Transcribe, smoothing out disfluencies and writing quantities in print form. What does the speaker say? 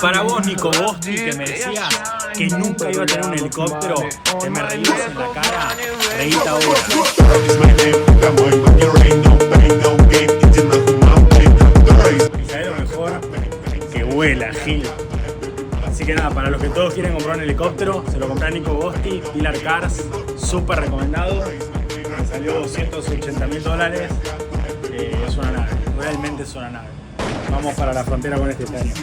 Para vos, Nico Bosti, que me decías que nunca iba a tener un helicóptero, que me reías en la cara, reíte ahora. Y sabés lo mejor, que vuela, Gil. Así que nada, para los que todos quieren comprar un helicóptero, se lo compré a Nico Bosti, Pilar Cars, súper recomendado. Me salió $280.000. Es una nave, realmente es una nave. Vamos para la frontera con este año.